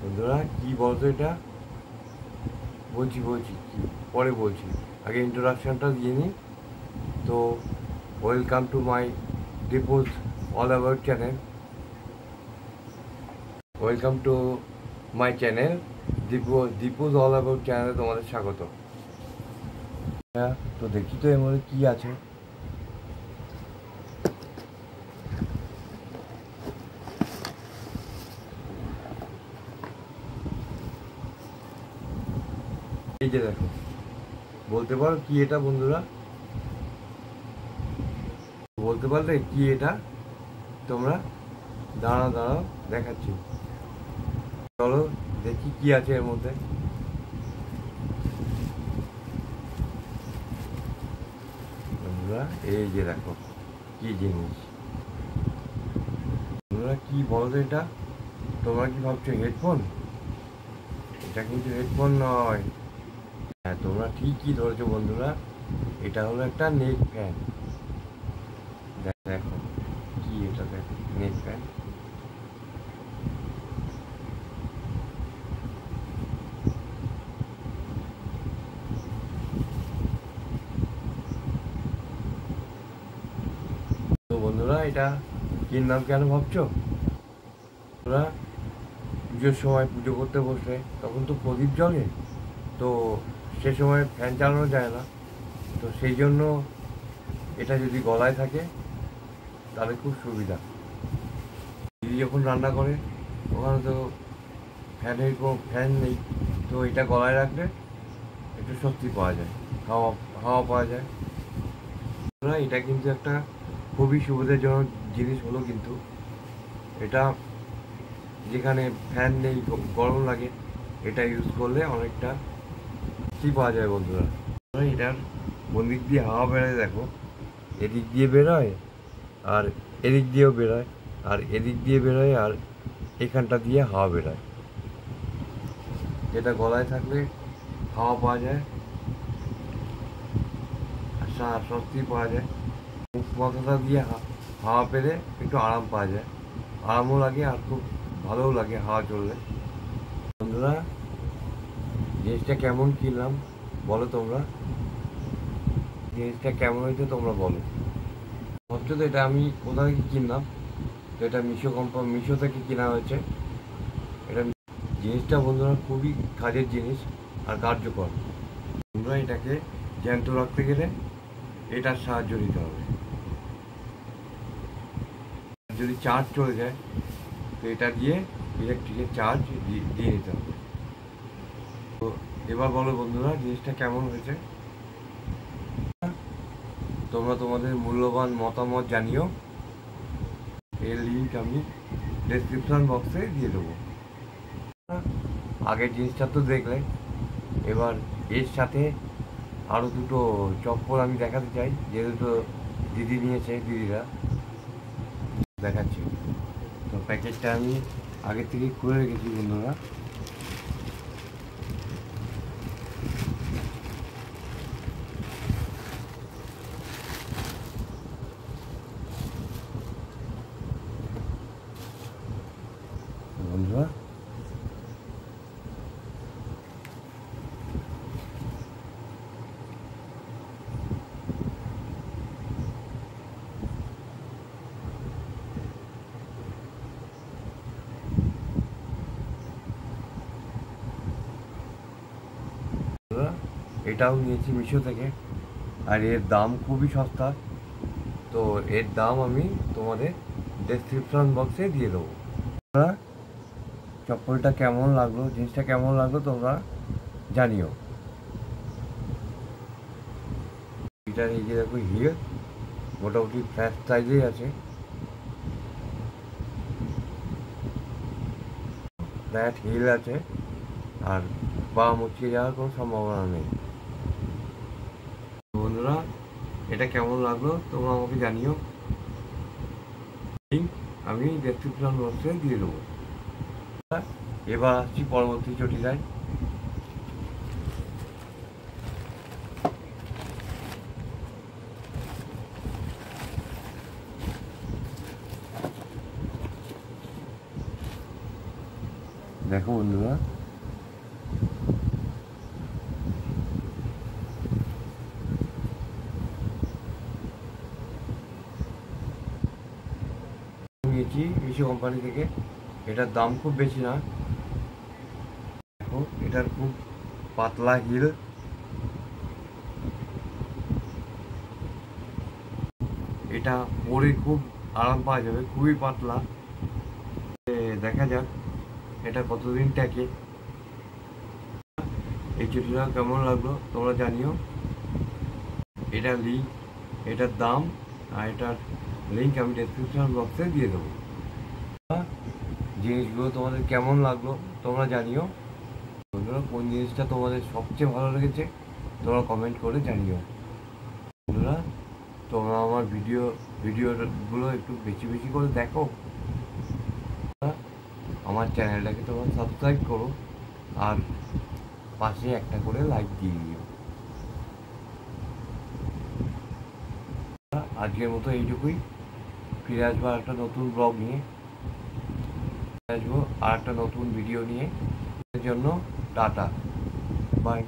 বন্ধুরা কি বলতো এটা, বলছি কি পরে বলছি, আগে ইন্ট্রোডাকশানটা দিয়ে নিই। তো welcome to my Dipu's all about channel. Welcome to my channel Dipu's all about চ্যানেলে তোমাদের স্বাগত। হ্যাঁ, তো দেখি তো এর মধ্যে কী আছে। এই যে দেখো, বলতে পারো কি এটা বন্ধুরা? বলতে পারলে কি এটা তোমরা? দাঁড়াও দেখাচ্ছি, চলো দেখি কি আছে এর মধ্যে। বন্ধুরা এই যে দেখো কি জিনিস, বন্ধুরা কি বলো তো এটা? তোমরা কি ভাবছো হেডফোন? এটা কিন্তু হেডফোন নয়। হ্যাঁ, তোমরা ঠিকই ধরেছো বন্ধুরা, এটা হলো একটা নেক ফ্যান। দেখো কি এটা, দেখো নেক ফ্যান। তো বন্ধুরা এটা কিনলাম কেন ভাবছো? তোমরা পুজোর সময় পুজো করতে বসলে তখন তো প্রদীপ জ্বলে, তো সে সময় ফ্যান চালানো যায় না, তো সেই জন্য এটা যদি গলায় থাকে তাহলে খুব সুবিধা। দিদি যখন রান্না করে ওখানে তো ফ্যান নেই, তো এটা গলায় রাখলে একটু স্বস্তি পাওয়া যায়, হাওয়া হাওয়া পাওয়া যায়। এটা কিন্তু একটা খুবই সুবিধাজনক জিনিস হলো, কিন্তু এটা যেখানে ফ্যান নেই, গরম লাগে, এটা ইউজ করলে অনেকটা কি পাওয়া যায় বন্ধুরা। এটার কোন দিক দিয়ে হাওয়া বেরোয় দেখো, এদিক দিয়ে বেরোয় আর এদিক দিয়েও বেরোয়, আর এদিক দিয়ে বেরোয় আর এখানটা দিয়ে হাওয়া বেরোয়। যেটা গলায় থাকলে হাওয়া পাওয়া যায় আর স্বস্তি পাওয়া যায়। মুখ মাথাটা দিয়ে হাওয়া পেলে একটু আরাম পাওয়া যায়, আরামও লাগে আর খুব ভালোও লাগে হাওয়া চললে। বন্ধুরা জিনিসটা কেমন কিনলাম বলো তোমরা? জিনিসটা কেমন হয়েছে তোমরা বলো। ভাবছো তো এটা আমি কোথা থেকে কিনলাম? তো এটা মিশো থেকে কেনা হয়েছে। এটা জিনিসটা বন্ধুরা খুবই কাজের জিনিস আর কার্যকর। বন্ধুরা এটাকে জ্যান্ত রাখতে গেলে এটার সাহায্য নিতে হবে। যদি চার্জ চলে যায় তো এটা দিয়ে ইলেকট্রিকের চার্জ দিয়ে নিতে হবে। তো এবার বলো বন্ধুরা জিনিসটা কেমন হয়েছে? তোমরা তোমাদের মূল্যবান মতামত জানিও, এর লিঙ্ক আমি ডেসক্রিপশন বক্সে দিয়ে দেবো। আগের জিনিসটা তো দেখলে, এবার এর সাথে আরও দুটো চপ্পল আমি দেখাতে চাই, যে দুটো দিদি নিয়েছে, দিদিরা দেখাচ্ছি। তো প্যাকেজটা আমি আগে থেকে খুলে রেখেছি বন্ধুরা। বন্ধুরা এটাও নিয়েছি মিশো থেকে, আর এর দাম খুবই সস্তা। তো এর দাম আমি তোমাদের ডেসক্রিপশন বক্সে দিয়ে দেবো। চপ্পলটা কেমন লাগলো, জিনিসটা কেমন লাগলো তোমরা জানিও। এটার এই যে দেখো হিল মোটামুটি ফ্ল্যাট সাইজেই আছে, ফ্ল্যাট হিল আছে, আর পা মুচকে যাওয়ার কোনো সম্ভাবনা নেই। বন্ধুরা এটা কেমন লাগলো তোমরা আমাকে জানিও, আমি ডেসক্রিপশন বক্সে দিয়ে দেবো। এবার আসছি পরবর্তী চটিলায়। দেখো বন্ধুরা, নিয়েছি মিশো কোম্পানি থেকে। এটার দাম খুব বেশি না। দেখো এটার খুব পাতলা হিল, এটা পরে খুব আরাম পাওয়া যাবে, খুবই পাতলা। দেখা যাক এটা কতদিন টেকে। এই চুড়িটা কেমন লাগলো তোমরা জানিও। এটার লিঙ্ক, এটার দাম আর এটার লিঙ্ক আমি ডেসক্রিপশন বক্সে দিয়ে দেবো। জিনিসগুলো তোমাদের কেমন লাগলো তোমরা জানিও। বন্ধুরা, কোন জিনিসটা তোমাদের সবচেয়ে ভালো লেগেছে তোমরা কমেন্ট করে জানিও। বন্ধুরা, তোমরা আমার ভিডিওগুলো একটু বেশি বেশি করে দেখো। আমার চ্যানেলটাকে তোমরা সাবস্ক্রাইব করো আর পাশে একটা করে লাইক দিয়ে দিও। আজকের মতো এইটুকুই। ফিরে আসবো আর একটা নতুন ব্লগ নিয়ে, আসবো আর একটা নতুন ভিডিও নিয়ে। এর জন্য টাটা, বাই।